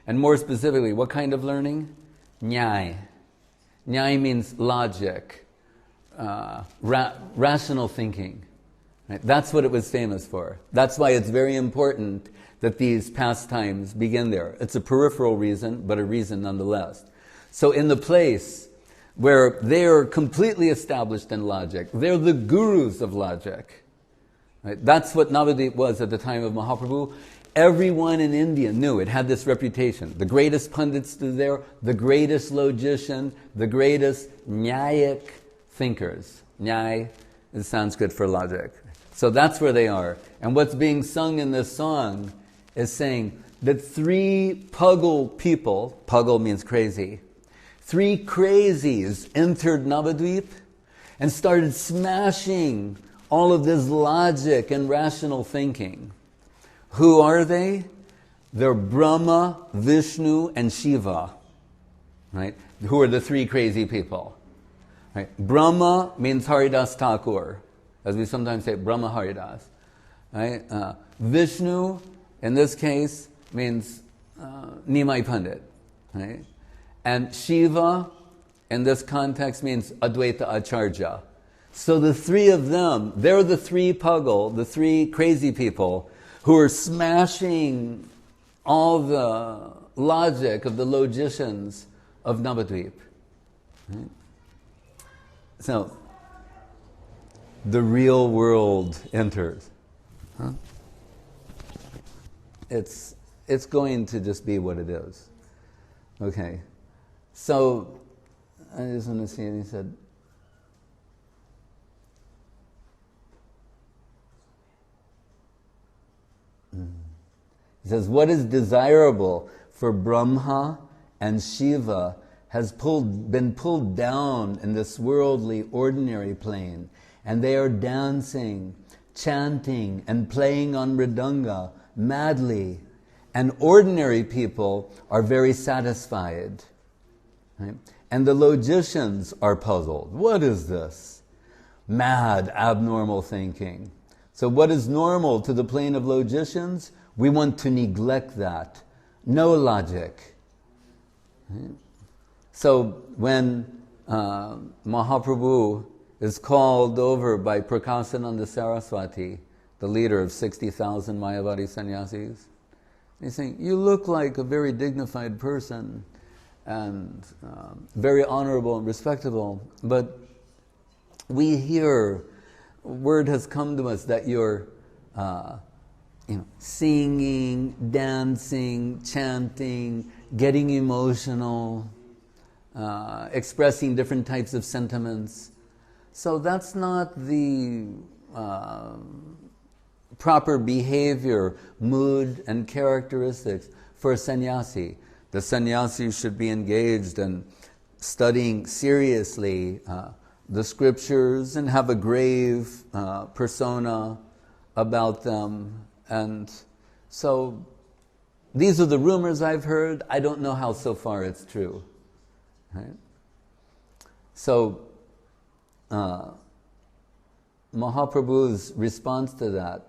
And more specifically, what kind of learning? Nyai. Nyai means logic, rational thinking. Right? That's what it was famous for. That's why it's very important that these pastimes begin there. It's a peripheral reason, but a reason nonetheless. So in the place where they're completely established in logic, they're the gurus of logic. Right? That's what Navadvip was at the time of Mahaprabhu. Everyone in India knew it, had this reputation. The greatest pundits stood there, the greatest logician, the greatest nyayic thinkers. Nyay is Sanskrit for logic. So that's where they are. And what's being sung in this song is saying that 3 puggle people, puggle means crazy, 3 crazies entered Navadvip and started smashing all of this logic and rational thinking. Who are they? They're Brahma, Vishnu, and Shiva. Right? Who are the 3 crazy people? Right? Brahma means Haridas Thakur, as we sometimes say, Brahma Haridas. Right? Vishnu, in this case, means Nimai Pandit. Right? And Shiva, in this context, means Advaita Acharya. So the 3 of them, they're the 3 puggle, the 3 crazy people who are smashing all the logic of the logicians of Navadvip. Right? So, the real world enters. Huh? It's going to just be what it is. Okay. So, I just want to see, and he said, he says, what is desirable for Brahma and Shiva has been pulled down in this worldly, ordinary plane, and they are dancing, chanting, and playing on mridanga madly, and ordinary people are very satisfied. Right? And the logicians are puzzled. What is this? Mad, abnormal thinking. So what is normal to the plane of logicians? We want to neglect that. No logic. Right? So when Mahaprabhu is called over by Prakasananda Saraswati, the leader of 60,000 Mayavadi sannyasis, he's saying, you look like a very dignified person and very honorable and respectable, but we hear, word has come to us that you're singing, dancing, chanting, getting emotional, expressing different types of sentiments. So that's not the proper behavior, mood, and characteristics for a sannyasi. The sannyasi should be engaged in studying seriously the scriptures and have a grave persona about them. And so these are the rumors I've heard. I don't know how so far it's true. Right? So Mahaprabhu's response to that,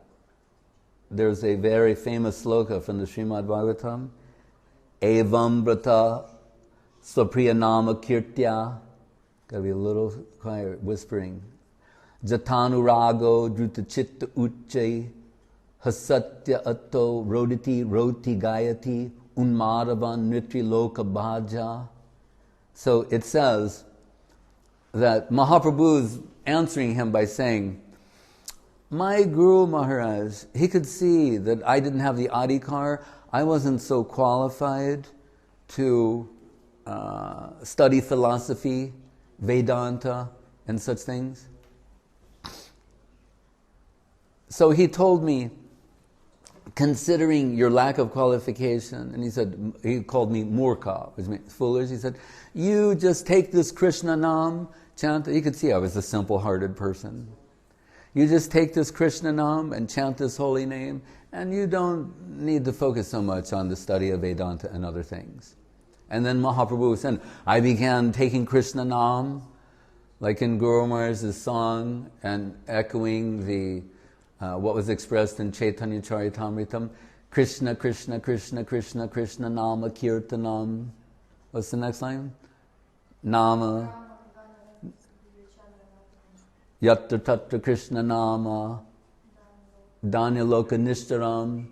there's a very famous sloka from the Srimad Bhagavatam, Evam Brata Swapriyanama Kirtya. Gotta be a little quiet, whispering. Jatanurago Drutachitta Uche Hasatya Atto Roditi Roti Gayati Unmadavan Nritri Loka Bhaja. So it says that Mahaprabhu's answering him by saying, my Guru Maharaj, he could see that I didn't have the adhikar, I wasn't so qualified to study philosophy, Vedanta, and such things. So he told me, considering your lack of qualification, and he called me murkha, which means foolish. He said, you just take this Krishna Nam, chant. You could see I was a simple-hearted person. You just take this Krishna Nam and chant this holy name, and you don't need to focus so much on the study of Vedanta and other things. And then Mahaprabhu said, I began taking Krishna Nam, like in Guru Maharaj's song, and echoing the what was expressed in Chaitanya Charitamritam, Krishna, Krishna, Krishna, Krishna, Krishna, Nama, Kirtanam. What's the next line? Nama. Yatra Tatra Krishna Nama. Dhanyaloka Nishtaram.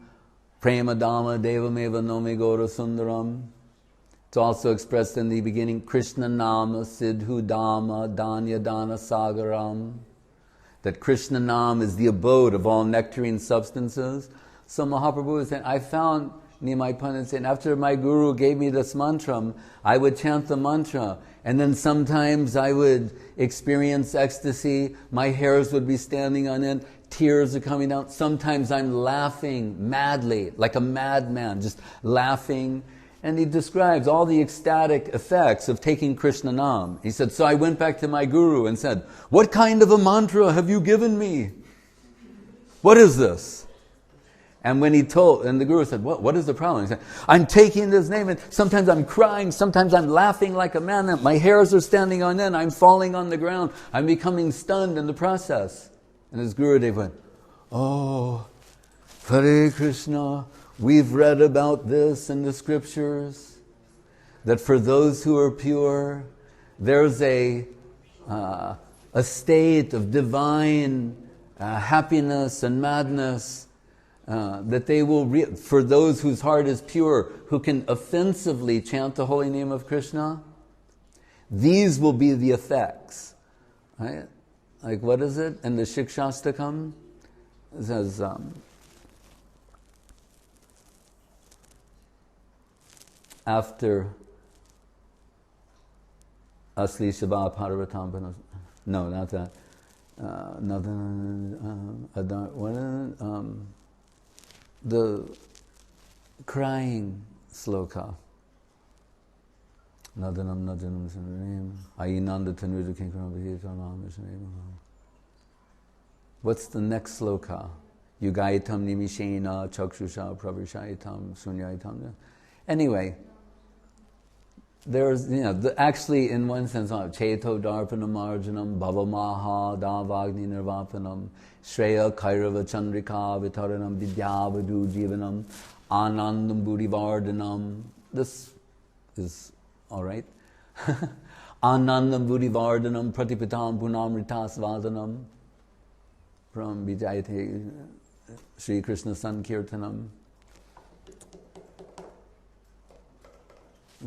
Prema Dhamma Devameva Nomi Gora Sundaram. It's also expressed in the beginning, Krishna Nama Siddhu Dhamma Dhanya Dana Sagaram. That Krishna Nam is the abode of all nectarine substances. So Mahaprabhu was saying, I found Nimai Pandit saying, after my guru gave me this mantra, I would chant the mantra, and then sometimes I would experience ecstasy, my hairs would be standing on end, tears are coming down. Sometimes I'm laughing madly, like a madman, just laughing. And he describes all the ecstatic effects of taking Krishna Nam. He said, so I went back to my guru and said, what kind of a mantra have you given me? What is this? And when and the guru said, what is the problem? He said, I'm taking this name and sometimes I'm crying, sometimes I'm laughing like a man, my hairs are standing on end, I'm falling on the ground, I'm becoming stunned in the process. And his Gurudev went, oh, Hare Krishna, we've read about this in the scriptures, that for those who are pure, there's a state of divine happiness and madness, that they will, for those whose heart is pure, who can offensively chant the holy name of Krishna, these will be the effects. Right? Like what is it in the Shikshastakam? It says, after Asli Shabha Paravatam, no, not that. The crying sloka. Nadanam Nadanam Sanam Ayinanda Tanuja Kinkaram. What's the next sloka? Yugaitam Nimishena Chakshusha Pravishaitam Sunyaitam. Anyway, there's, actually in one sense, Cheto Darpanam Arjanam Bhavamaha Davagni Nirvapanam Shreya Kairava Chandrika Vitaranam Vidyavadu Jivanam Anandam Buddhivardhanam. This is alright. Anandam Buddhivardhanam Pratipitam Punamritas Vadanam from Vijayate Sri Krishna Sankirtanam.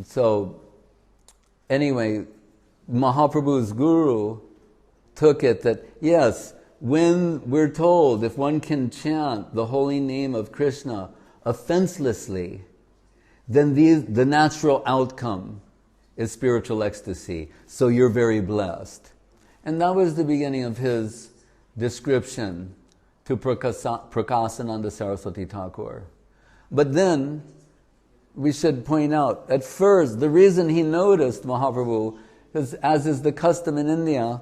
So, anyway, Mahaprabhu's guru took it that, yes, when we're told if one can chant the holy name of Krishna offenselessly, then the natural outcome is spiritual ecstasy. So you're very blessed. And that was the beginning of his description to Prakasananda Saraswati Thakur. But then, we should point out, at first, the reason he noticed Mahaprabhu, because as is the custom in India,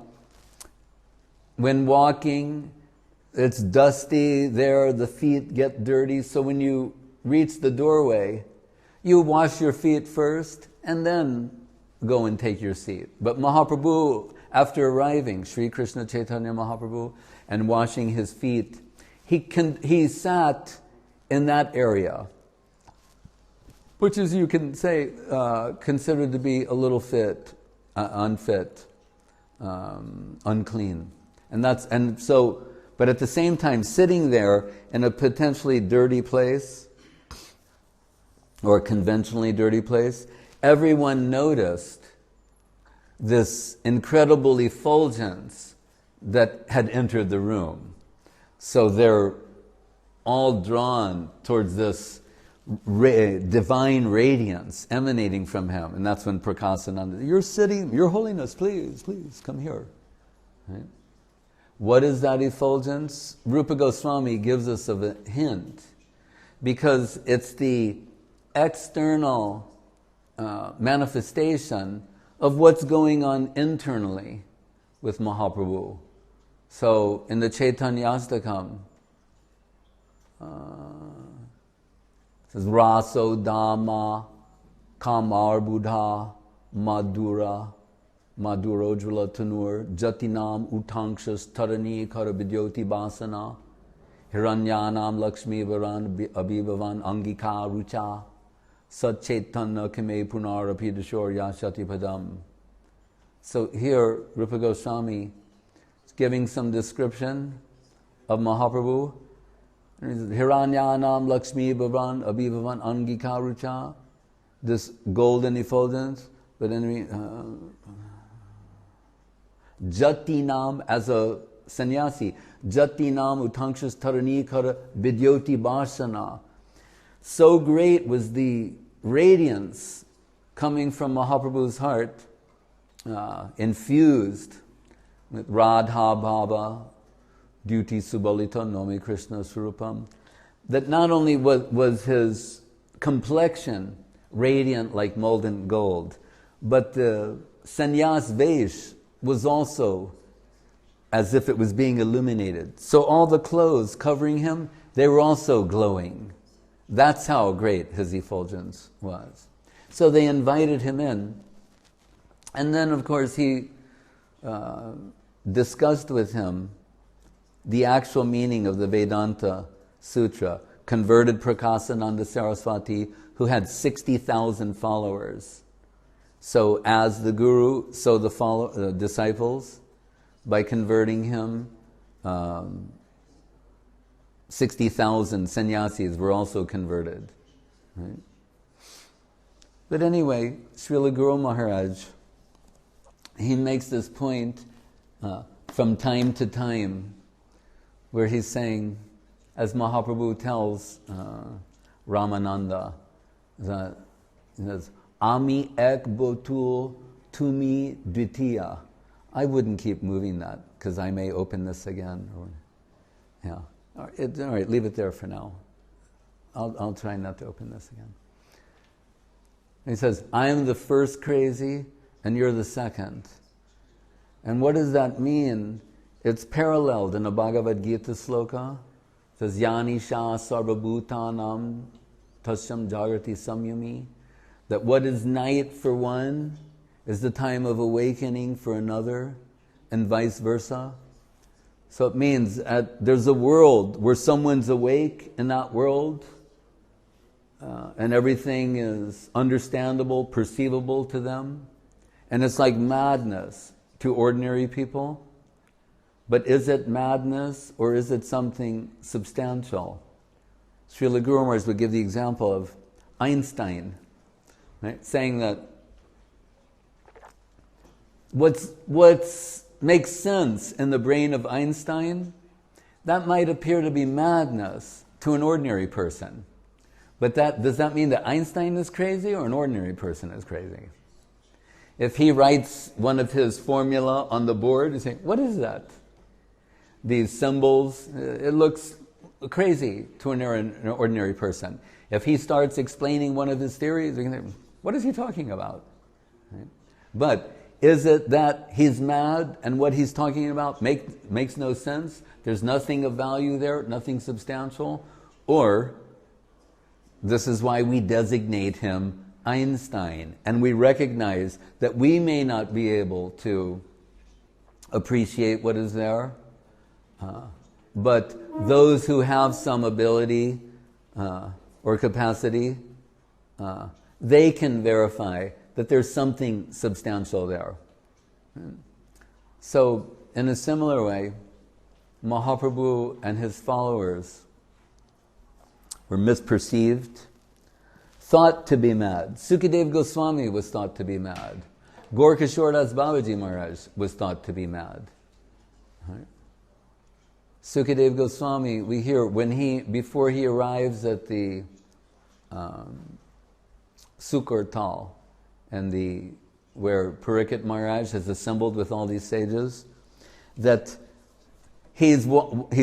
when walking, it's dusty there, the feet get dirty, so when you reach the doorway, you wash your feet first, and then go and take your seat. But Mahaprabhu, after arriving, Sri Krishna Chaitanya Mahaprabhu, and washing his feet, he sat in that area, which is, you can say, considered to be a little unfit, unclean. But at the same time, sitting there in a potentially dirty place, or a conventionally dirty place, everyone noticed this incredible effulgence that had entered the room. So they're all drawn towards this divine radiance emanating from him. And that's when Prakasananda, you're sitting, Your Holiness, please come here. Right? What is that effulgence? Rupa Goswami gives us a hint, because it's the external manifestation of what's going on internally with Mahaprabhu. So in the Chaitanyastakam, it says, Raso Dhamma Kamar Buddha Madura Madurojvala Tanur Jatinam Utanksas Tarani Karabidyoti Basana. Hiranyanam Lakshmi Varan Abhivavan Angika Rucha Satchetanna Kime Punarapidashor Yashati Padam. So here, Rupa Goswami is giving some description of Mahaprabhu. Hiranyanam Lakshmi Varan Abhivavan Angika Rucha, this golden effulgence, but then Jatinam as a sannyasi, Jatinam Utanksha's Tarani Kara Vidyoti Bharsana. So great was the radiance coming from Mahaprabhu's heart, infused with Radha Bhava, Duty Subalita Nomi Krishna Surupam, that not only was his complexion radiant like molten gold, but the sannyas vesh was also as if it was being illuminated. So all the clothes covering him, they were also glowing. That's how great his effulgence was. So they invited him in, and then of course he discussed with him the actual meaning of the Vedanta Sutra, converted Prakasananda Saraswati, who had 60,000 followers. So as the guru, so the disciples, by converting him, 60,000 sannyasis were also converted. Right? But anyway, Srila Guru Maharaj, he makes this point from time to time, where he's saying, as Mahaprabhu tells Ramananda, that he says, Ami ek botul tumi dvitiya. I wouldn't keep moving that, because I may open this again. Yeah. All right, leave it there for now. I'll try not to open this again. He says, I am the first crazy, and you're the second. And what does that mean? It's paralleled in a Bhagavad Gita sloka. It says, Yani Sha Sarvabhutanam Tasyam Jagrati Samyami. That what is night for one is the time of awakening for another, and vice versa. So it means there's a world where someone's awake in that world, and everything is understandable, perceivable to them. And it's like madness to ordinary people. But is it madness, or is it something substantial? Srila Guru Maharaj would give the example of Einstein, right? Saying that what makes sense in the brain of Einstein, that might appear to be madness to an ordinary person. But does that mean that Einstein is crazy or an ordinary person is crazy? If he writes one of his formula on the board, he's saying, what is that? These symbols, it looks crazy to an ordinary person. If he starts explaining one of his theories, you can say, what is he talking about? Right? But is it that he's mad and what he's talking about makes no sense? There's nothing of value there, nothing substantial? Or this is why we designate him Einstein, and we recognize that we may not be able to appreciate what is there, but those who have some ability or capacity, they can verify that there's something substantial there. So, in a similar way, Mahaprabhu and his followers were misperceived, thought to be mad. Sukadev Goswami was thought to be mad. Gaurkishore Das Babaji Maharaj was thought to be mad. Right? Sukadev Goswami, we hear before he arrives at the Sukur Tal, and where Parikshit Maharaj has assembled with all these sages, that he's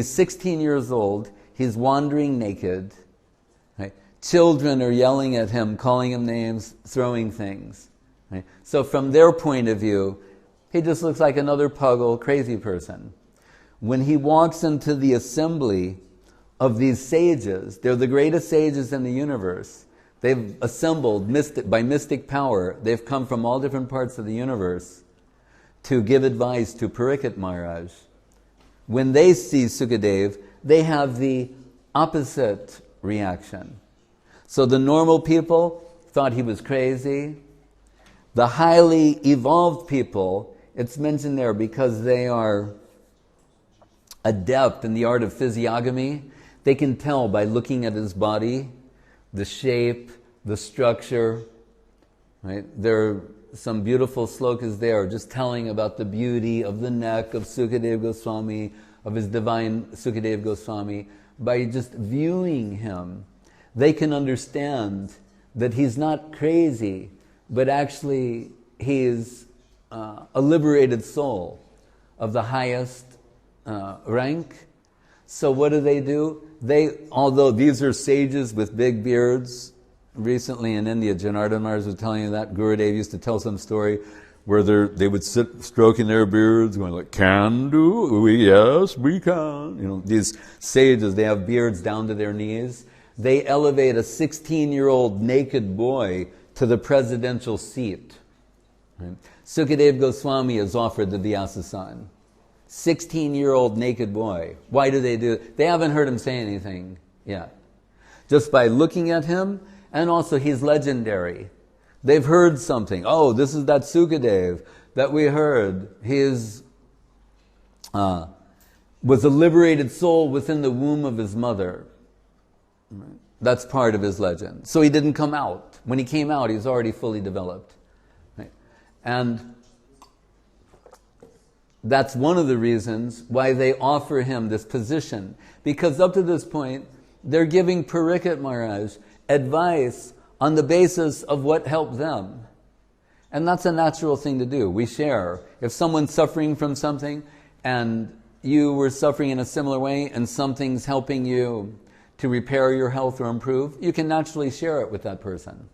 16 years old, he's wandering naked, right? Children are yelling at him, calling him names, throwing things. Right? So from their point of view, he just looks like another puggle, crazy person. When he walks into the assembly of these sages, they're the greatest sages in the universe. They've assembled by mystic power. They've come from all different parts of the universe to give advice to Parikshit Maharaj. When they see Sukadev, they have the opposite reaction. So the normal people thought he was crazy. The highly evolved people, it's mentioned there because they are adept in the art of physiognomy. They can tell by looking at his body, the shape, the structure. Right? There are some beautiful slokas there just telling about the beauty of the neck of Sukadeva Goswami, of his divine Sukadeva Goswami. By just viewing him, they can understand that he's not crazy, but actually he is a liberated soul of the highest rank. So what do? Although these are sages with big beards, recently in India, Janardhan Maharaj was telling you that, Gurudev used to tell some story where they would sit stroking their beards, going like, can do? Yes, we can. These sages, they have beards down to their knees. They elevate a 16-year-old naked boy to the presidential seat. Right? Sukadeva Goswami is offered the Vyasa-san. 16-year-old naked boy. Why do they do it? They haven't heard him say anything yet. Just by looking at him, and also he's legendary. They've heard something. Oh, this is that Sukadev that we heard. He was a liberated soul within the womb of his mother. That's part of his legend. So he didn't come out. When he came out, he was already fully developed. Right? And that's one of the reasons why they offer him this position. Because up to this point, they're giving Parikshit Maharaj advice on the basis of what helped them. And that's a natural thing to do. We share. If someone's suffering from something, and you were suffering in a similar way, and something's helping you to repair your health or improve, you can naturally share it with that person.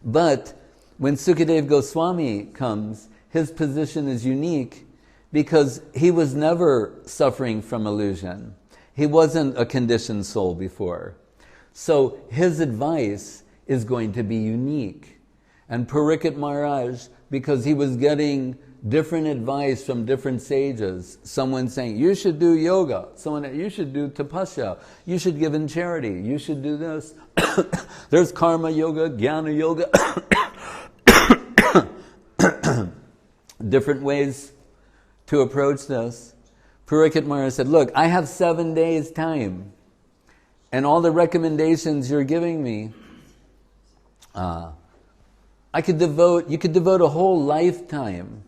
But when Sukadeva Goswami comes, his position is unique because he was never suffering from illusion. He wasn't a conditioned soul before. So his advice is going to be unique. And Parikshit Maharaj, because he was getting different advice from different sages, someone saying, you should do yoga, someone, you should do tapasya, you should give in charity, you should do this. There's karma yoga, jnana yoga, different ways to approach this. Parikshit Maharaj said, look, I have 7 days time, and all the recommendations you're giving me, you could devote a whole lifetime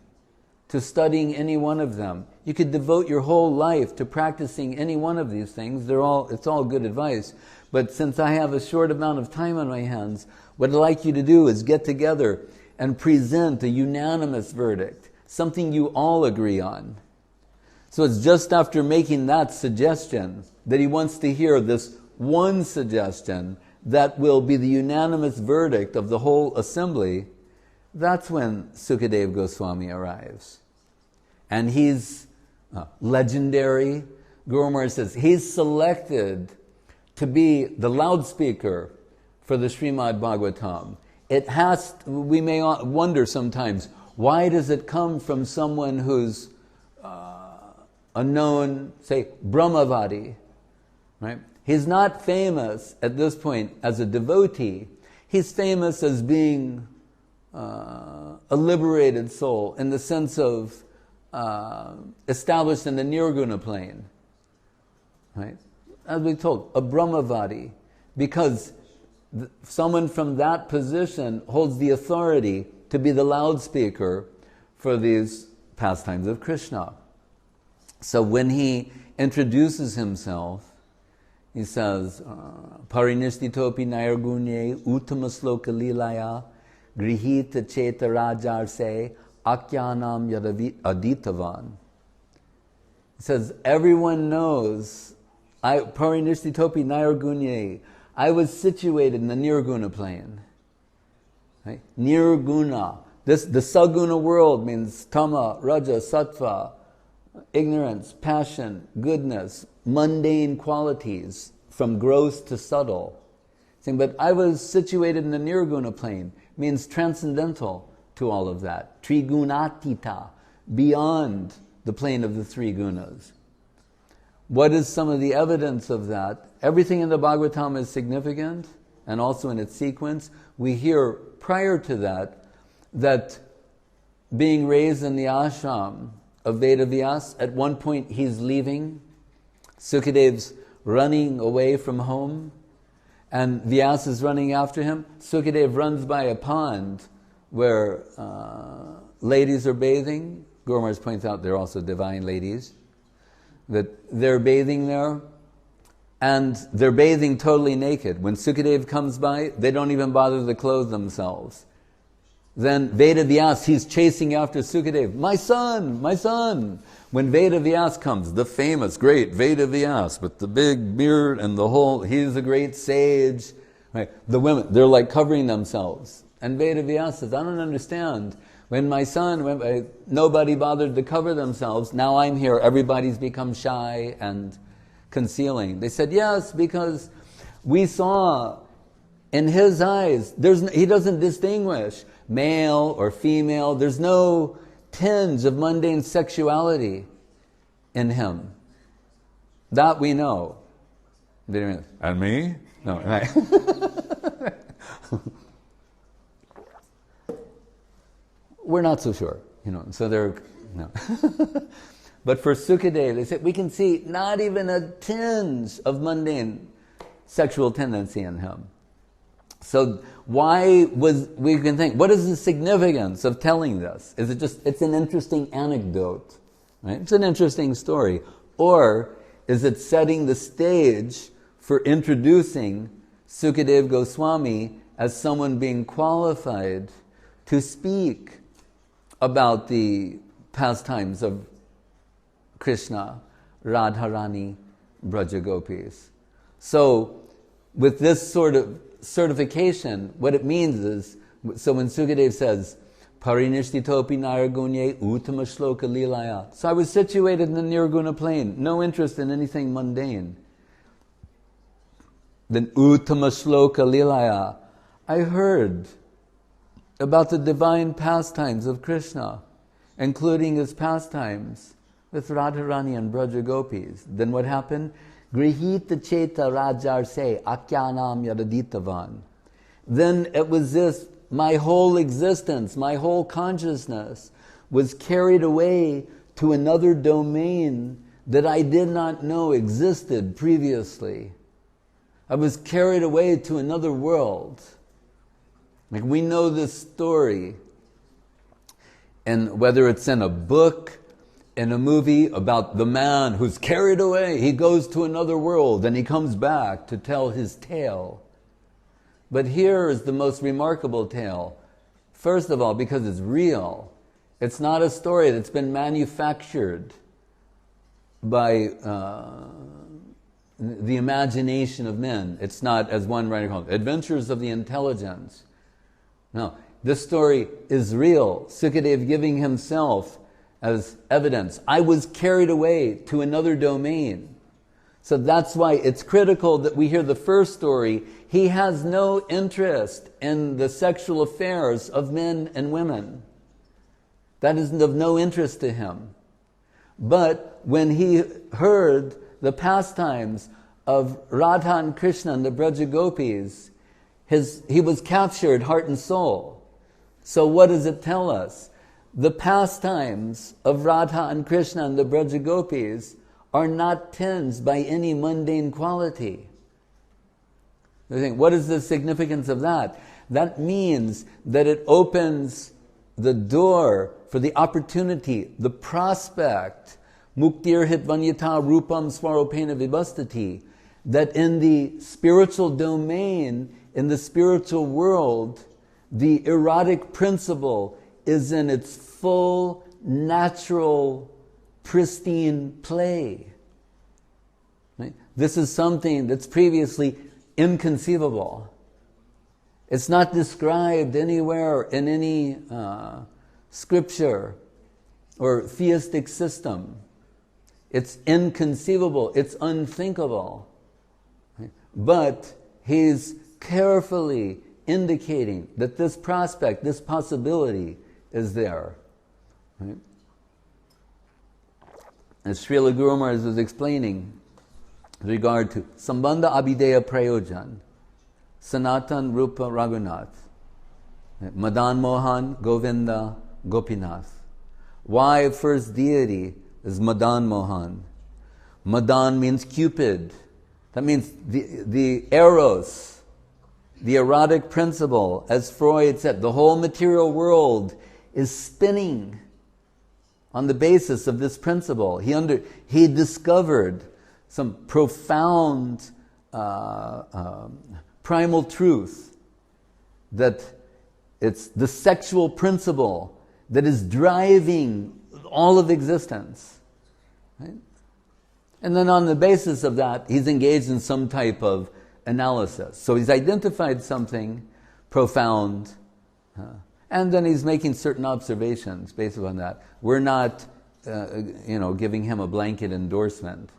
to studying any one of them. You could devote your whole life to practicing any one of these things. It's all good advice. But since I have a short amount of time on my hands, what I'd like you to do is get together and present a unanimous verdict, something you all agree on. So it's just after making that suggestion that he wants to hear this one suggestion that will be the unanimous verdict of the whole assembly. That's when Sukadeva Goswami arrives. And he's legendary. Guru Maharaj says he's selected to be the loudspeaker for the Srimad Bhagavatam. We may wonder sometimes, why does it come from someone who's a known, say, Brahmavadi, right? He's not famous at this point as a devotee. He's famous as being a liberated soul in the sense of established in the Nirguna plane, right? As we told, a Brahmavadi, because someone from that position holds the authority to be the loudspeaker for these pastimes of Krishna. So when he introduces himself, he says, Parinistitopi nairgunye uttama-sloka lilaya grihita cheta rajarse akyanam yaditavan. He says, everyone knows, Parinistitopi nairgunye, I was situated in the Nirguna plane. Right? Nirguna. The Saguna world means Tama, Raja, Sattva, ignorance, passion, goodness, mundane qualities, from gross to subtle. But I was situated in the Nirguna plane, means transcendental to all of that. Trigunatita, beyond the plane of the three gunas. What is some of the evidence of that? Everything in the Bhagavatam is significant, and also in its sequence. We hear prior to that, that being raised in the ashram of Vedavyas, at one point he's leaving, Sukadev's running away from home, and Vyas is running after him. Sukadev runs by a pond where ladies are bathing. Guru Maharaj points out they're also divine ladies, that they're bathing there, and they're bathing totally naked. When Sukadev comes by, they don't even bother to clothe themselves. Then Vedavyas, he's chasing after Sukadev. My son, my son. When Vedavyas comes, the famous, great Vedavyas with the big beard and the whole, he's a great sage. Right? The women, they're like covering themselves. And Vedavyas says, I don't understand. When my son, nobody bothered to cover themselves, now I'm here, everybody's become shy and concealing. They said, yes, because we saw in his eyes, he doesn't distinguish male or female. There's no tinge of mundane sexuality in him. That we know. And me? No, right. We're not so sure, so they're, no. But for Sukadev, they said, we can see not even a tinge of mundane sexual tendency in him. So we can think, what is the significance of telling this? Is it just, it's an interesting anecdote, right? It's an interesting story. Or is it setting the stage for introducing Sukadev Goswami as someone being qualified to speak about the pastimes of Krishna, Radharani, Braja Gopis? So with this sort of certification, what it means is, so when Sukadev says, Parinishthitopi Naragunye Uttama Shloka Lilaya. So I was situated in the Nirguna plane, no interest in anything mundane. Then Uttama Shloka Lilaya, I heard about the divine pastimes of Krishna, including his pastimes with Radharani and Braja Gopis. Then what happened? Grihita Cheta Rajarse Akyanam Yadaditavan. Then it was this, my whole existence, my whole consciousness was carried away to another domain that I did not know existed previously. I was carried away to another world. Like we know this story, and whether it's in a book, in a movie about the man who's carried away, he goes to another world and he comes back to tell his tale. But here is the most remarkable tale. First of all, because it's real. It's not a story that's been manufactured by the imagination of men. It's not, as one writer called it, Adventures of the Intelligence. No, this story is real. Sukadev giving himself as evidence. I was carried away to another domain. So that's why it's critical that we hear the first story. He has no interest in the sexual affairs of men and women. That is of no interest to him. But when he heard the pastimes of Radha and Krishna and the Braja Gopis, he was captured heart and soul. So what does it tell us? The pastimes of Radha and Krishna and the Braja Gopis are not tinged by any mundane quality. You think, what is the significance of that? That means that it opens the door for the opportunity, the prospect, muktir hitvanyata rupam swaropena vibhastati, that in the spiritual domain, in the spiritual world, the erotic principle is in its full, natural, pristine play. Right? This is something that's previously inconceivable. It's not described anywhere in any scripture or theistic system. It's inconceivable, it's unthinkable. Right? But he's carefully indicating that this prospect, this possibility is there. Right? As Srila Guru Maharaj was explaining regard to Sambandha Abhideya Prayojan, Sanatan Rupa Raghunath, Madan Mohan Govinda Gopinath. Why first deity is Madan Mohan? Madan means Cupid. That means the eros, the erotic principle. As Freud said, the whole material world is spinning on the basis of this principle. He discovered some profound primal truth, that it's the sexual principle that is driving all of existence. Right? And then on the basis of that, he's engaged in some type of analysis. So he's identified something profound, and then he's making certain observations based on that. We're not, giving him a blanket endorsement.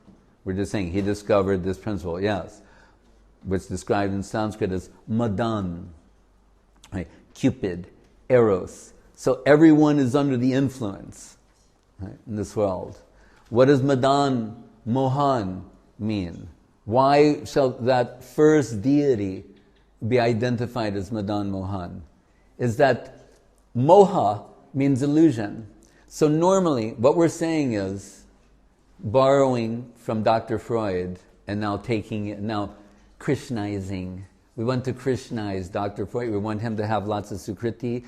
We're just saying he discovered this principle, yes, which is described in Sanskrit as Madan, right? Cupid, Eros. So everyone is under the influence, right, in this world. What does Madan Mohan mean? Why shall that first deity be identified as Madan Mohan? Is that moha means illusion. So normally what we're saying is, borrowing from Dr. Freud and now Krishnaizing. We want to Krishnaize Dr. Freud. We want him to have lots of sukriti,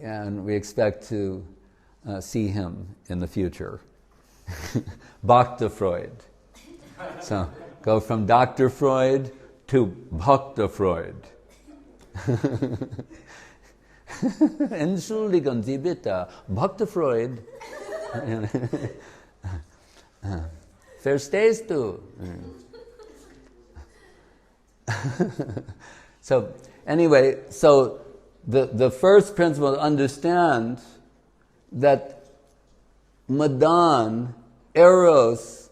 and we expect to see him in the future. Bhakta Freud. So go from Dr. Freud to Bhakta Freud. Entschuldigen Sie bitte, Bhakta Freud. Verstehst du? So anyway, so the first principle to understand that Madan, Eros,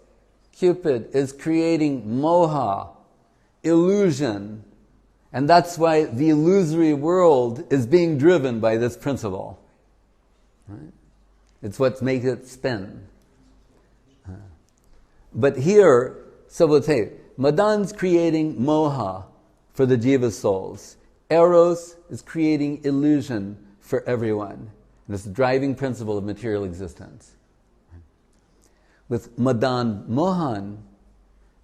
Cupid is creating moha, illusion, and that's why the illusory world is being driven by this principle. Right? It's what makes it spin. But here, so we'll say, Madan's creating moha for the jiva souls. Eros is creating illusion for everyone. And it's the driving principle of material existence. With Madan Mohan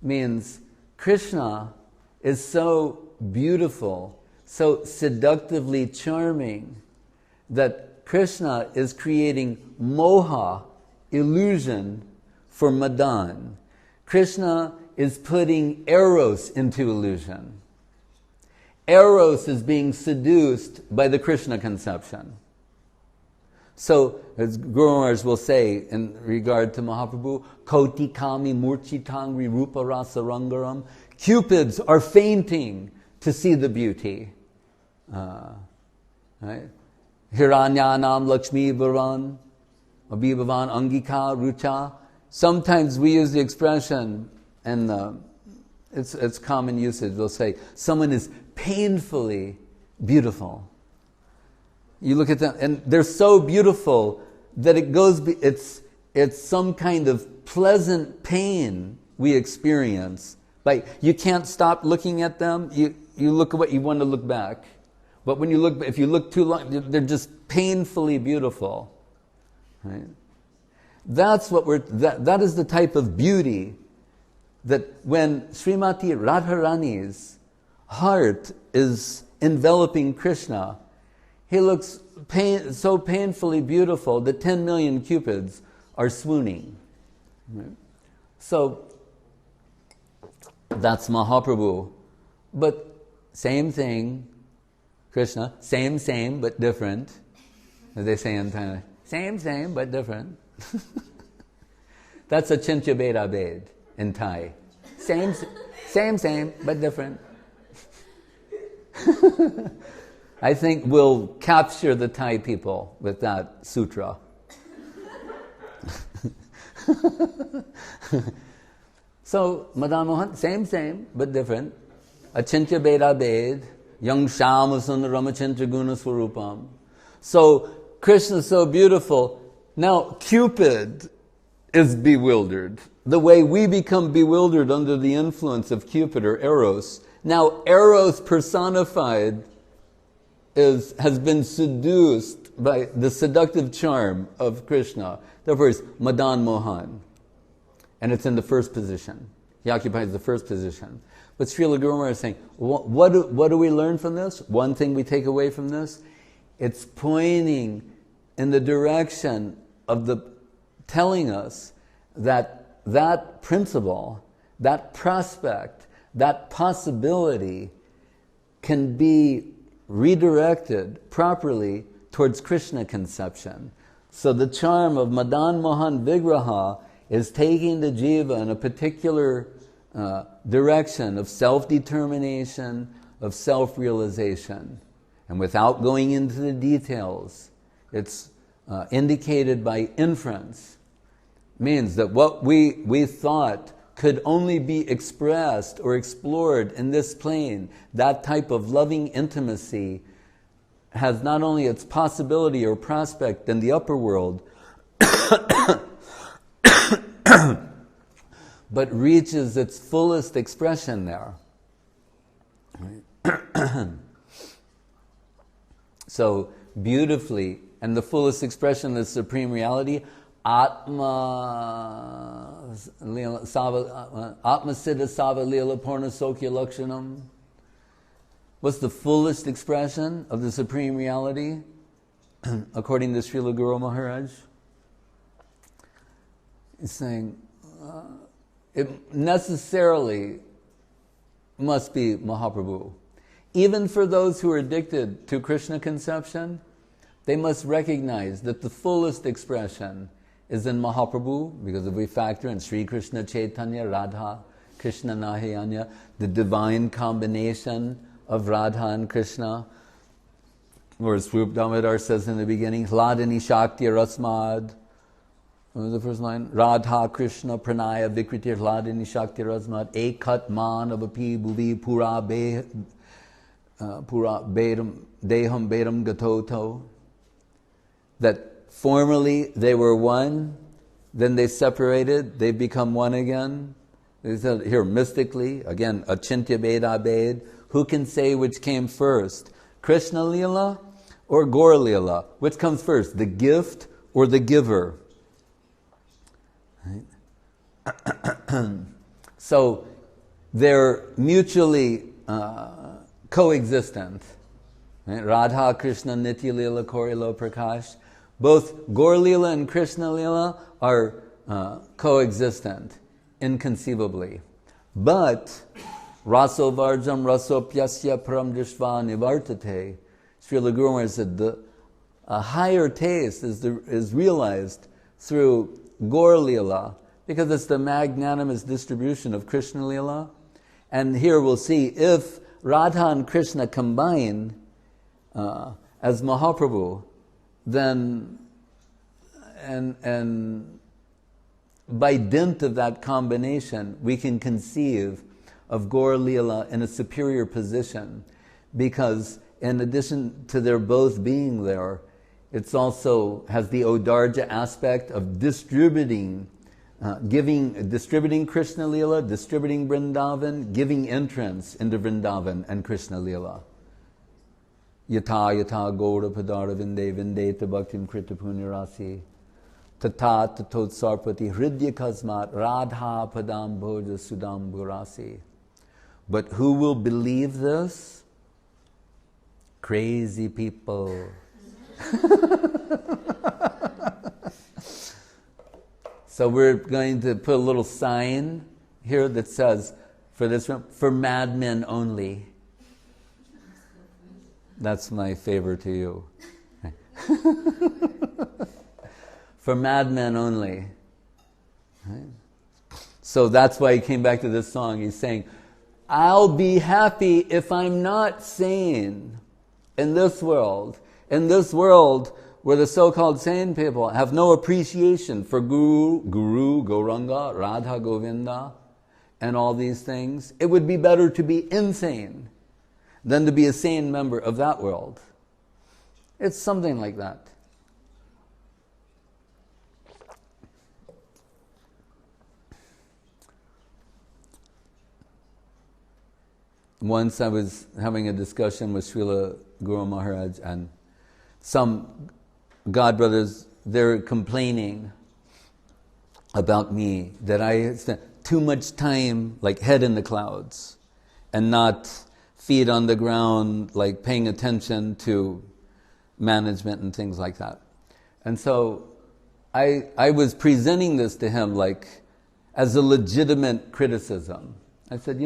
means Krishna is so beautiful, so seductively charming, that Krishna is creating moha, illusion, for Madan. Krishna is putting Eros into illusion. Eros is being seduced by the Krishna conception. So, as Guru Maharaj will say in regard to Mahaprabhu, Koti Kami Murchitangri Rupa Rasa Rangaram, Cupids are fainting to see the beauty. Right? Hiranyanam Lakshmi Varan, Abhibavan Angika Rucha. Sometimes we use the expression, and it's common usage, we'll say, someone is painfully beautiful. You look at them, and they're so beautiful that it's some kind of pleasant pain we experience. Like, you can't stop looking at them, you look at what you want to look back. But if you look too long, they're just painfully beautiful. Right? That's that is the type of beauty that when Srimati Radharani's heart is enveloping Krishna, he looks so painfully beautiful that 10 million cupids are swooning. Right? So that's Mahaprabhu. But same thing, Krishna, same but different. As they say in Thailand, same but different. That's a Chincha Beda Bed in Thai. Same but different. I think we'll capture the Thai people with that sutra. So, Madan Mohan, same but different. Achintya Beda Bed, Yang Shyamasundara Ramachandra Guna Swarupam. So, Krishna is so beautiful. Now, Cupid is bewildered. the way we become bewildered under the influence of Cupid or Eros. Now, Eros personified has been seduced by the seductive charm of Krishna. Therefore, it's Madan Mohan. And it's in the first position. He occupies the first position. But Srila Guru Maharaj is saying, what do we learn from this? One thing we take away from this, it's pointing in the direction of telling us that that principle, that prospect, that possibility can be redirected properly towards Krishna conception. So the charm of Madan Mohan Vigraha is taking the jiva in a particular direction of self-determination, of self-realization. And without going into the details, it's indicated by inference. Means that what we thought could only be expressed or explored in this plane, that type of loving intimacy has not only its possibility or prospect in the upper world, but reaches its fullest expression there. So beautifully, and the fullest expression of the Supreme Reality, Atma Siddha Sava Lila Purna Sokya Lakshanam. What's the fullest expression of the Supreme Reality, according to Srila Guru Maharaj? He's saying, it necessarily must be Mahaprabhu. Even for those who are addicted to Krishna conception, they must recognize that the fullest expression is in Mahaprabhu, because if we factor in Sri Krishna Chaitanya, Radha, Krishna Nahayanya, the divine combination of Radha and Krishna, or as Swarup Damodar says in the beginning, Hladini Shakti Rasmad. What was the first line? Radha Krishna Pranaya Vikriti Hladini Shakti Rasmad Ekat Man Avapi Bhuvi Pura Bedam Deham Bedam Gatoto. That formerly they were one, then they separated, they become one again. They said here mystically, again, Achintya Beda Bed, who can say which came first? Krishna Lila or Gaur Lila? Which comes first, the gift or the giver? Right? So they're mutually coexistent. Right? Radha Krishna Nitya Lila Korilo Prakash. Both Gaur Lila and Krishna Lila are coexistent, inconceivably. But Raso Varjam Raso Pyasya Param Drishva Nivartate. Srila Guru Maharaj said a higher taste is realized through Gaur Lila, because it's the magnanimous distribution of Krishna Lila. And here we'll see if Radha and Krishna combine as Mahaprabhu, then and by dint of that combination, we can conceive of Gaur Lila in a superior position, because in addition to their both being there, it's also has the Odarja aspect of distributing Krishna Lila, distributing Vrindavan, giving entrance into Vrindavan and Krishna Lila. Yata yata Gaura Padara Vinde Vindeta Bhaktim Krita Punyarasi Tata Tatot Sarpati Hridya Kasmat Radha Padam Bhoja Sudam Burasi. But who will believe this? Crazy people. So we're going to put a little sign here that says, for this room, for madmen only. That's my favor to you. For madmen only. Right? So that's why he came back to this song. He's saying, I'll be happy if I'm not sane in this world. In this world where the so-called sane people have no appreciation for Guru, Gauranga, Radha Govinda, and all these things. It would be better to be insane than to be a sane member of that world. It's something like that. once I was having a discussion with Srila Guru Maharaj, and some godbrothers, they're complaining about me that I spent too much time like head in the clouds and not feet on the ground, like paying attention to management and things like that. And so I was presenting this to him like as a legitimate criticism. I said,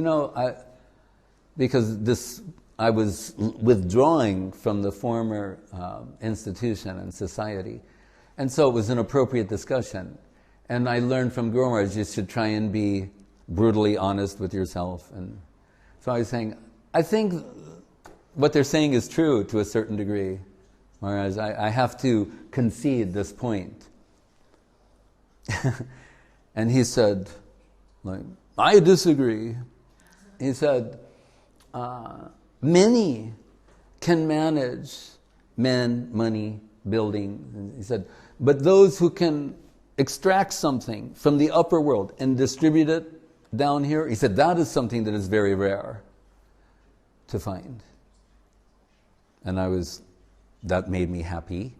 because I was withdrawing from the former institution and society, and so it was an appropriate discussion. And I learned from Guru Maharaj, you should try and be brutally honest with yourself. And so I was saying, I think what they're saying is true to a certain degree, Maharaj. I have to concede this point. And he said, I disagree. He said, many can manage men, money, building. He said, but those who can extract something from the upper world and distribute it down here, he said, that is something that is very rare to find. And that made me happy.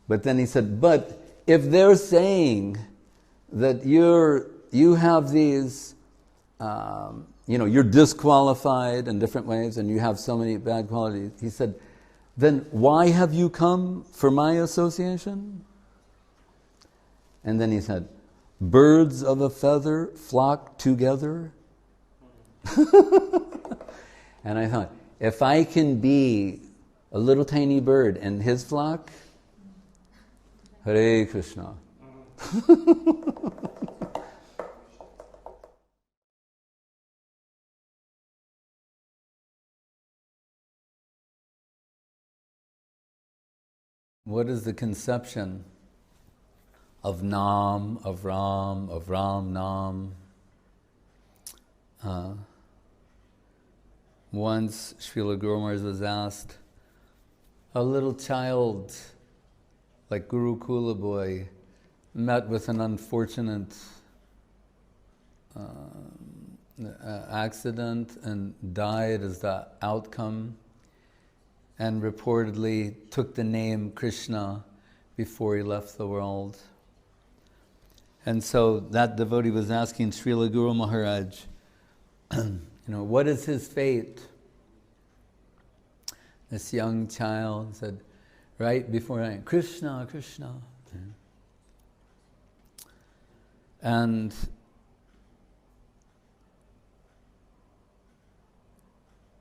But then he said, but if they're saying that you have these, you're disqualified in different ways and you have so many bad qualities, he said, then why have you come for my association? And then he said, birds of a feather flock together. And I thought, if I can be a little tiny bird in his flock, Hare Krishna. What is the conception of Nam, of Ram Nam? Once Srila Guru Maharaj was asked, a little child, like Guru Kula boy, met with an unfortunate accident and died as the outcome, and reportedly took the name Krishna before he left the world. And so that devotee was asking Srila Guru Maharaj, what is his fate? This young child said, right before I, Krishna, Krishna. And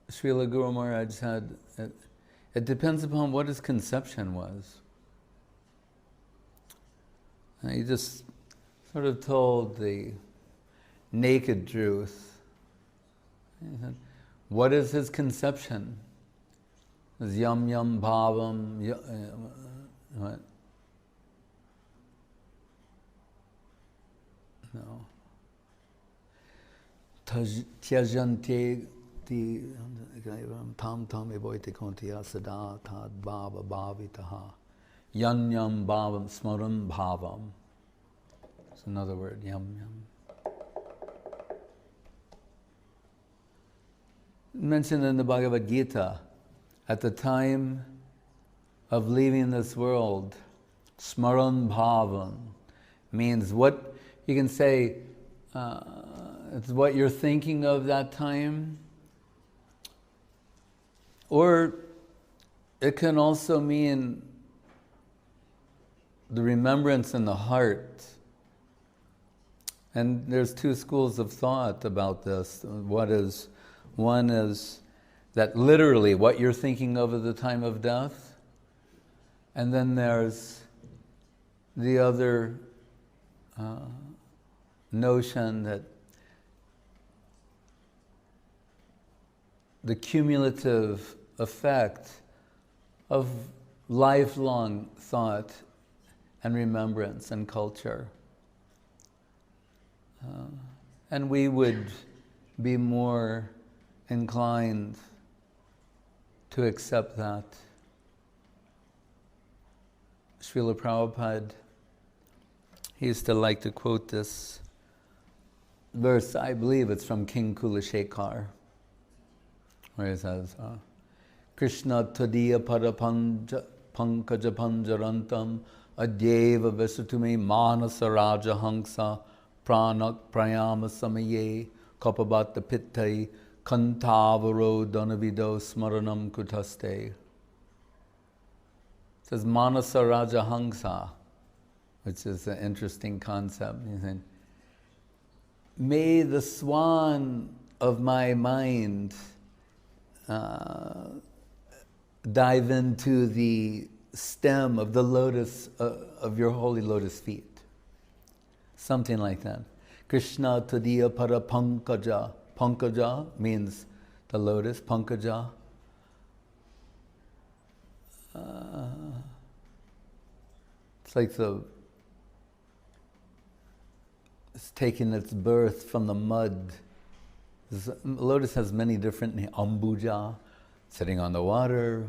Srila Guru Maharaj said, it depends upon what his conception was. And he just sort of told the naked truth. He said, what is his conception? Is yam yam bhavam, what? No. Tyajante tam tam evoite kontiya sada tad bhava bhavitaha yan yam bhavam smaram bhavam. It's another word, yam yam. Mentioned in the Bhagavad Gita, at the time of leaving this world, smaran bhavam means what you can say, it's what you're thinking of that time. Or it can also mean the remembrance in the heart. And there's two schools of thought about this. One is that literally what you're thinking of at the time of death, and then there's the other notion that the cumulative effect of lifelong thought and remembrance and culture. And we would be more inclined to accept that. Srila Prabhupada, he used to like to quote this verse, I believe it's from King Kulashekar. where he says, Krishna tadiya parapankaja panjarantam adyeva vesatume manasa raja hangsa pranak prayama samaye kapabata pittai kantavaro danavido smaranam kutaste. It says manasa raja hangsa, which is an interesting concept. He said, may the swan of my mind dive into the stem of the lotus, of your holy lotus feet. Something like that. Krishna tadiya para pankaja. Pankaja means the lotus, pankaja. It's like it's taking its birth from the mud. Lotus has many different names. Ambuja, sitting on the water,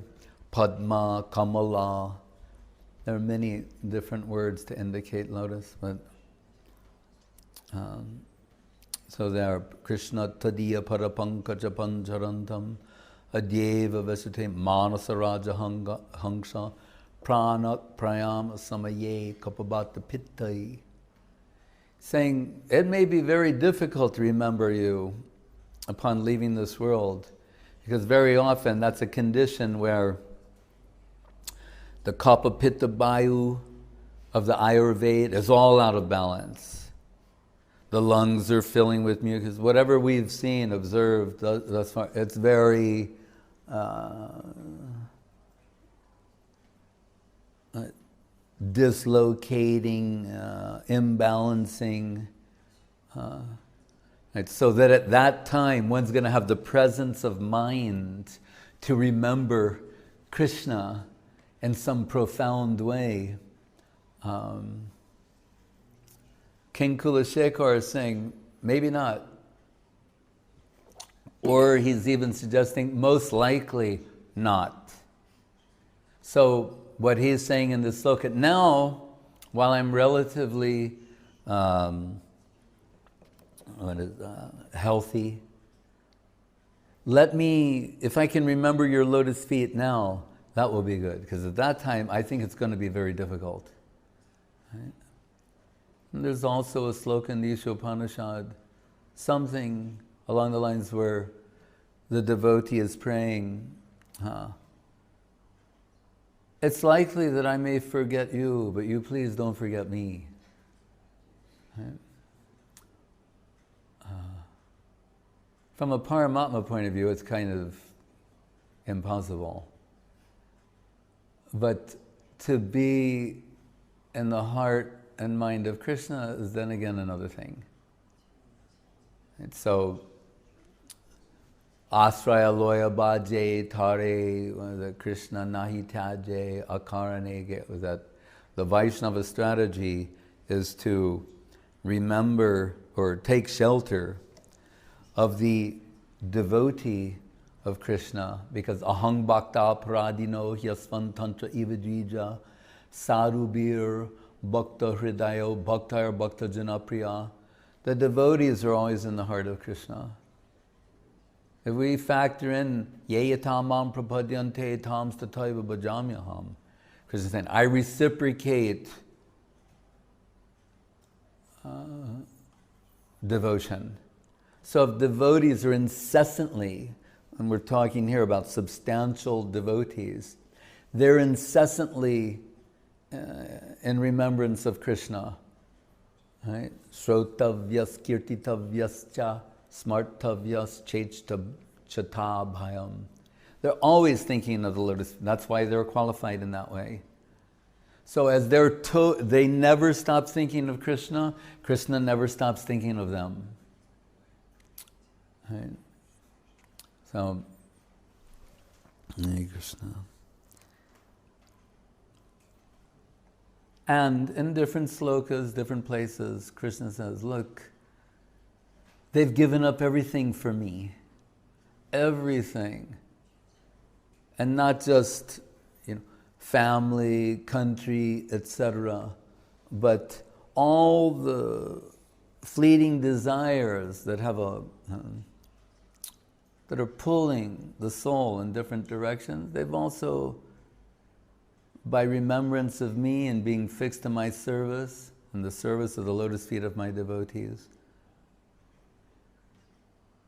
Padma, Kamala. There are many different words to indicate lotus, but so there are Krishna tadiya parapankaja panjarantam adyeva vesute manasa raja hangsa pranak prayama samaye kapabata pittai. Saying, it may be very difficult to remember you upon leaving this world, because very often that's a condition where the kapha pitta bayu of the Ayurveda is all out of balance. The lungs are filling with mucus. Whatever we've seen, observed thus far, it's very dislocating, imbalancing. Right? So that at that time, one's going to have the presence of mind to remember Krishna in some profound way. King Kulashekar is saying, maybe not. Or he's even suggesting, most likely not. So what he's saying in this sloka, now, while I'm relatively healthy, let me, if I can remember your lotus feet now, that will be good. Because at that time, I think it's going to be very difficult. Right? And there's also a sloka in the Isha Upanishad, something along the lines where the devotee is praying, it's likely that I may forget you, but you please don't forget me. Right? From a Paramatma point of view, it's kind of impossible. But to be in the heart and mind of Krishna is then again another thing. And so, Asraya loya bhaje tare, the Krishna nahi tyaje akarane, was that the Vaishnava strategy is to remember or take shelter of the devotee of Krishna, because ahang bhakta pradino hyasvan tantra ivadvija sarubir bhakta hridayo bhaktayar bhakta janapriya. The devotees are always in the heart of Krishna. If we factor in yeyatamam prapadyante tam stataiva bhajamyaham, Krishna is saying, I reciprocate devotion. So if devotees are incessantly, and we're talking here about substantial devotees, they're incessantly in remembrance of Krishna. Right? Shrotavyas kirtitavyascha smartavyas chaitabhayaam. They're always thinking of the lotus. That's why they're qualified in that way. So as they never stop thinking of Krishna, Krishna never stops thinking of them. Right? So, Hare Krishna. And in different slokas, different places, Krishna says, look, they've given up everything for me. Everything. And not just, family, country, etc., but all the fleeting desires that have that are pulling the soul in different directions, they've also, by remembrance of me and being fixed in my service, in the service of the lotus feet of my devotees,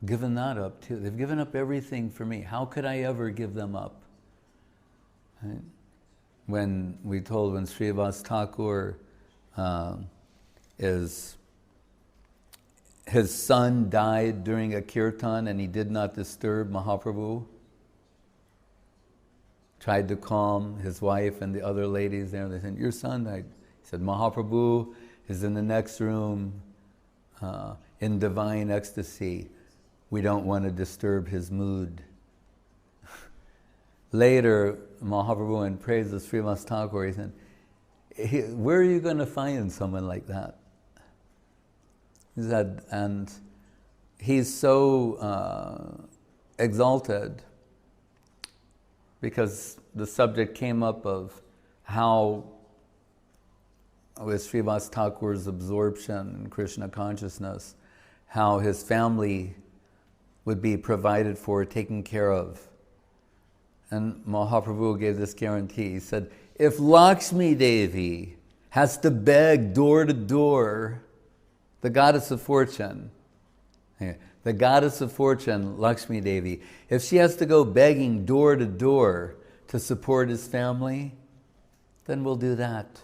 given that up too. They've given up everything for me. How could I ever give them up? Right? When Srivas Thakur his son died during a kirtan and he did not disturb Mahaprabhu, tried to calm his wife and the other ladies there. They said, your son died. He said, Mahaprabhu is in the next room in divine ecstasy. We don't want to disturb his mood. Later, Mahaprabhu, in praise of Srivas Thakur, he said, where are you going to find someone like that? He said, and he's so exalted because the subject came up of how, with Srivas Thakur's absorption in Krishna consciousness, how his family would be provided for, taken care of. And Mahaprabhu gave this guarantee. He said, if Lakshmi Devi has to beg door to door, the goddess of fortune, Lakshmi Devi, if she has to go begging door to door to support his family, then we'll do that.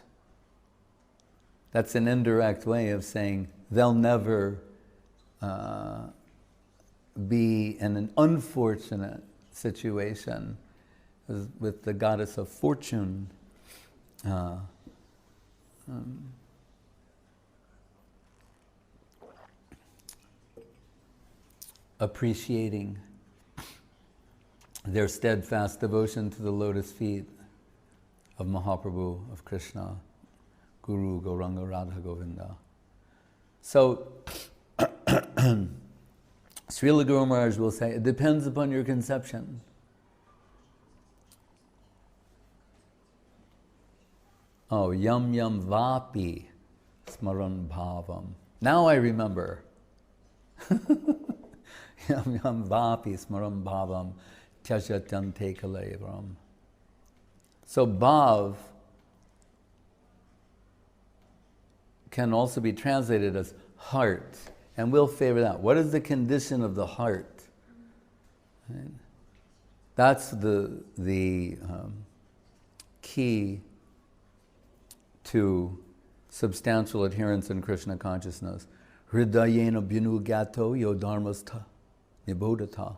That's an indirect way of saying they'll never be in an unfortunate situation with the goddess of fortune. Appreciating their steadfast devotion to the lotus feet of Mahaprabhu, of Krishna, Guru, Gauranga, Radha, Govinda. So, Srila Guru Maharaj will say, it depends upon your conception. Oh, yam yam vapi smaran bhavam. Now I remember. Yam yam vapi smaram bhavam tyajatam te kalevam. So bhav can also be translated as heart, and we'll favor that. What is the condition of the heart? Right? That's the key to substantial adherence in Krishna consciousness. Hridayena bhinugato yo dharmastha nibodhata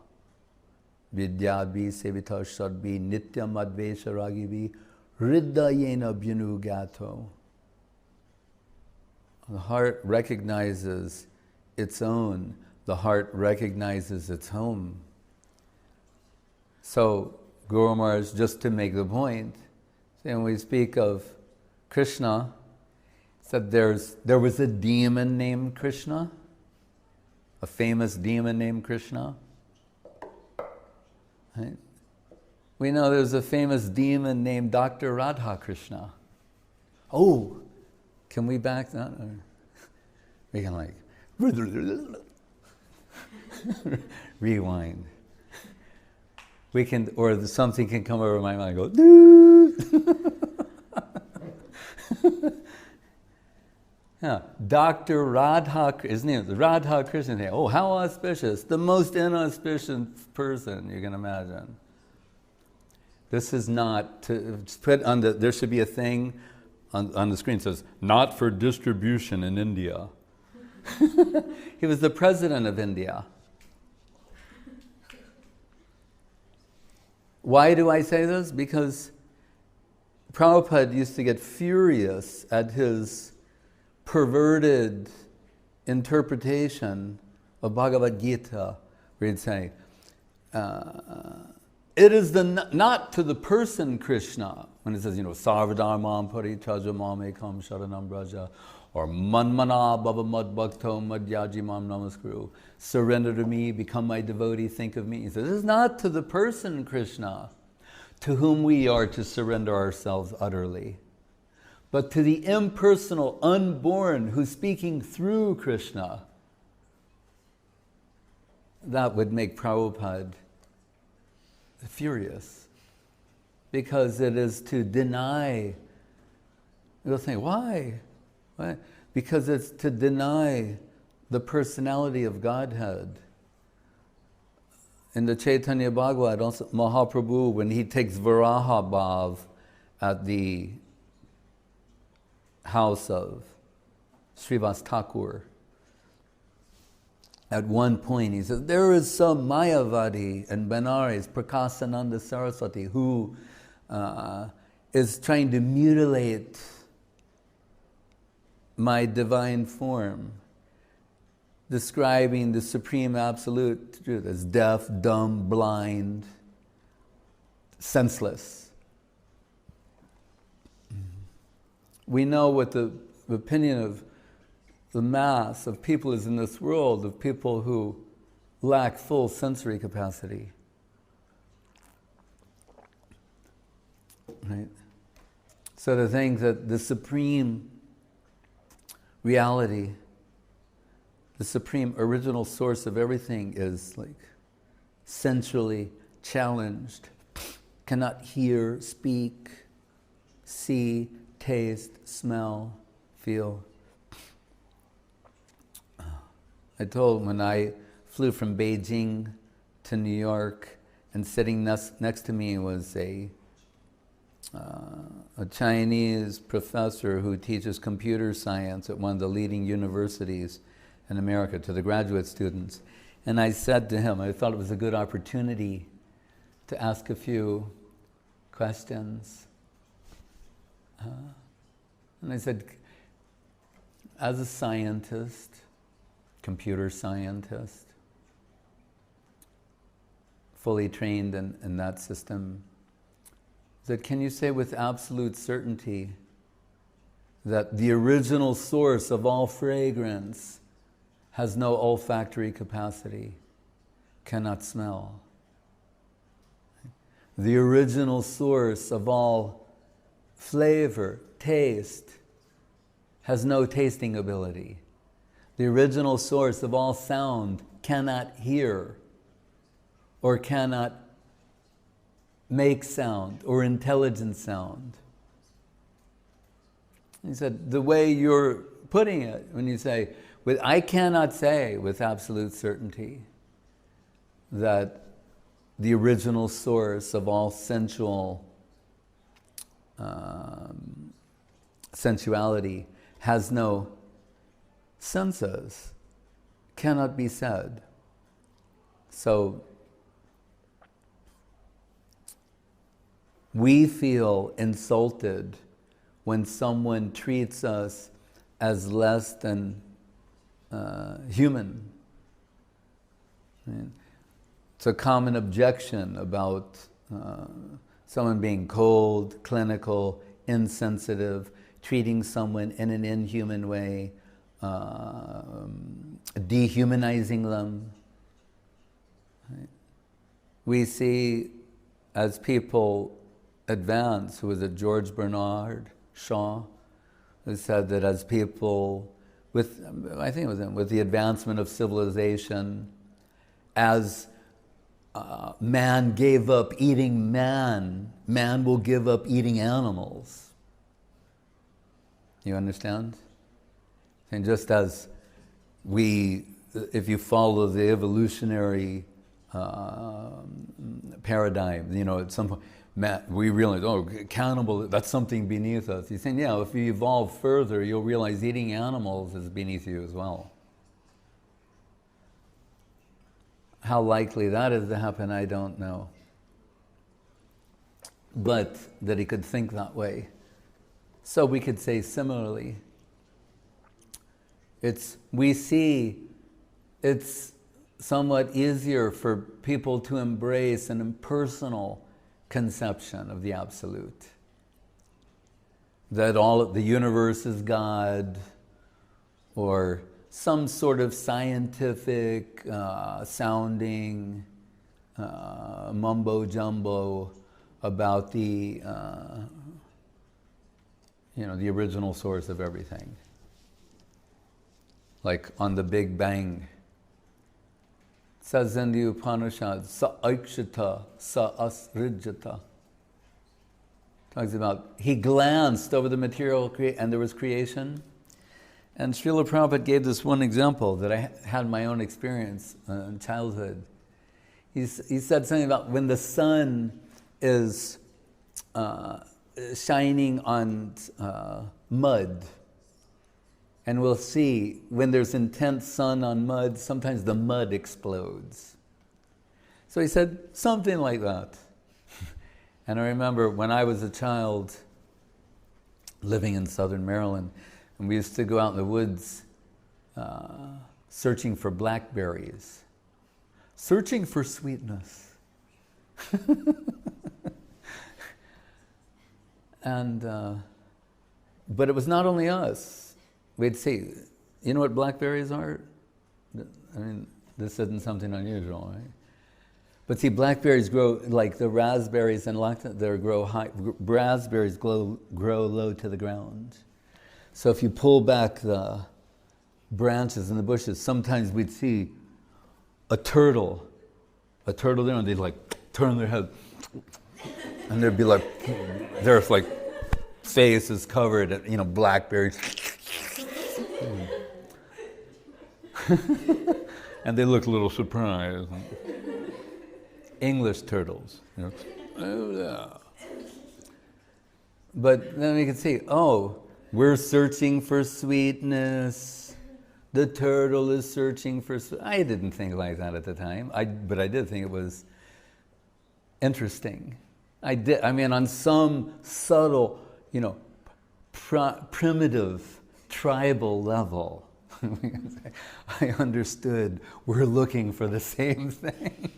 vidyadvi sevita shadvi nityam advesha ragivi hridayena bhinugato. The heart recognizes its own. The heart recognizes its home. So, Guru Maharaj, just to make the point, when we speak of Krishna, said there was a demon named Krishna, a famous demon named Krishna. Right? We know there's a famous demon named Dr. Radha Krishna. Oh, can we back that? We can like rewind. We can, or something can come over my mind and go, yeah, Dr. Radha, his name is Radha Krishna. Oh, how auspicious. The most inauspicious person you can imagine. This is not, to put on the, there should be a thing on the screen that says, not for distribution in India. He was the president of India. Why do I say this? Because Prabhupada used to get furious at his perverted interpretation of Bhagavad Gita, where he'd say, it is not to the person Krishna, when it says, Sarvadharmam parityajamam ekam sharanam braja, or manmana bhava mad bhakto madhyajimam namaskuru, surrender to me, become my devotee, think of me. He says, this is not to the person Krishna, to whom we are to surrender ourselves utterly, but to the impersonal, unborn, who's speaking through Krishna. that would make Prabhupada furious, because it is to deny. You'll think, why? Why? Because it's to deny the personality of Godhead. In the Chaitanya Bhagavat, also Mahaprabhu, when he takes Varaha Bhav at the house of Srivas Thakur, at one point he says, there is some Mayavadi in Benares, Prakasananda Saraswati, who is trying to mutilate my divine form, describing the Supreme Absolute Truth as deaf, dumb, blind, senseless. We know what the opinion of the mass of people is in this world, of people who lack full sensory capacity. Right? So to think that the supreme reality, the supreme original source of everything is like sensually challenged, cannot hear, speak, see, taste, smell, feel. I told when I flew from Beijing to New York, and sitting next to me was a Chinese professor who teaches computer science at one of the leading universities in America to the graduate students. And I said to him, I thought it was a good opportunity to ask a few questions. And I said, as a scientist, computer scientist, fully trained in that system, I said, can you say with absolute certainty that the original source of all fragrance has no olfactory capacity, cannot smell? The original source of all flavor, taste, has no tasting ability. The original source of all sound cannot hear or cannot make sound or intelligent sound. He said, the way you're putting it, when you say, I cannot say with absolute certainty that the original source of all sensual sensuality has no senses, cannot be said. So we feel insulted when someone treats us as less than human. Right? It's a common objection about someone being cold, clinical, insensitive, treating someone in an inhuman way, dehumanizing them. Right? We see, as people advance, who was it, George Bernard Shaw, who said that as people, I think it was with the advancement of civilization, as man gave up eating man will give up eating animals. You understand? And just as if you follow the evolutionary paradigm, at some point, we realize, cannibal, that's something beneath us. He's saying, yeah, if you evolve further, you'll realize eating animals is beneath you as well. How likely that is to happen, I don't know. But that he could think that way. So we could say similarly, we see it's somewhat easier for people to embrace an impersonal conception of the Absolute. That all of the universe is God, or some sort of scientific sounding mumbo jumbo about the original source of everything. Like on the Big Bang, says in the Upanishad, sa aikshata, sa asrijata. Talks about, he glanced over the material and there was creation. And Srila Prabhupada gave this one example that I had my own experience in childhood. He said something about when the sun is shining on mud, and we'll see when there's intense sun on mud, sometimes the mud explodes. So he said something like that. And I remember when I was a child living in southern Maryland, and we used to go out in the woods searching for blackberries, searching for sweetness. And but it was not only us. We'd see, you know what blackberries are? I mean, this isn't something unusual, right? But see, blackberries grow like the raspberries and they grow high. Raspberries grow low to the ground. So if you pull back the branches and the bushes, sometimes we'd see a turtle there, and they'd like turn their head, and there'd be like, their like face is covered in, blackberries. And they look a little surprised. English turtles. Oh, yeah. But then we can see, we're searching for sweetness. The turtle is searching for sweetness. I didn't think like that at the time, but I did think it was interesting. I mean, on some subtle, primitive, tribal level, I understood we're looking for the same thing.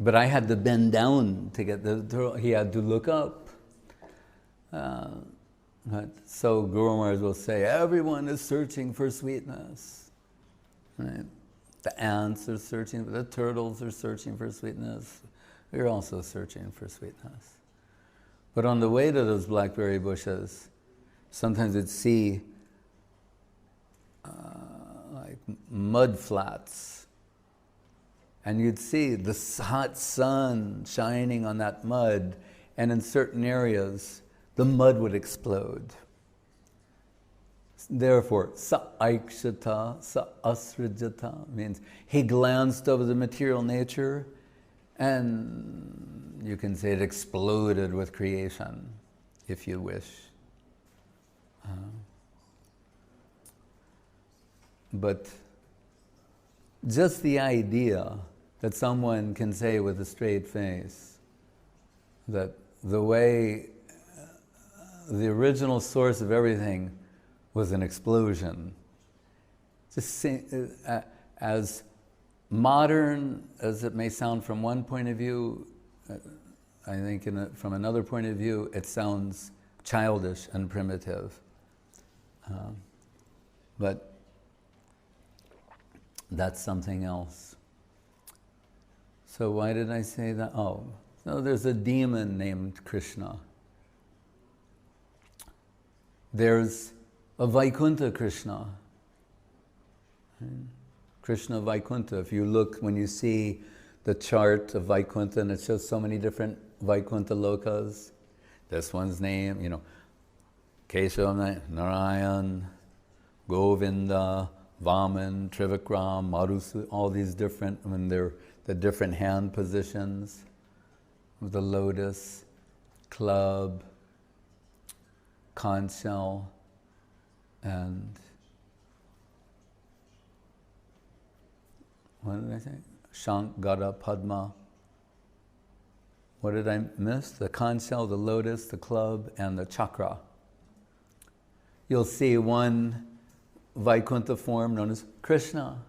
But I had to bend down to get the turtle. He had to look up. So Guru Maharaj will say, everyone is searching for sweetness. Right? The ants are searching, the turtles are searching for sweetness. We're also searching for sweetness. But on the way to those blackberry bushes, sometimes you'd see like mud flats. And you'd see the hot sun shining on that mud, and in certain areas, the mud would explode. Therefore, sa aikshata, sa asrijata means he glanced over the material nature, and you can say it exploded with creation, if you wish. But just the idea that someone can say with a straight face that the way the original source of everything was an explosion, just as modern as it may sound from one point of view, I think from another point of view it sounds childish and primitive. But that's something else. So why did I say that? So there's a demon named Krishna. There's a Vaikuntha Krishna. Krishna Vaikuntha. If you look, when you see the chart of Vaikuntha, and it shows so many different Vaikuntha lokas, this one's name, Keshav, Narayan, Govinda, Vaman, Trivikram, Marusu, all these different, they're the different hand positions, the lotus, club, conch shell, and what did I say? Shank, Gada, Padma. What did I miss? The conch shell, the lotus, the club, and the chakra. You'll see one Vaikuntha form known as Krishna.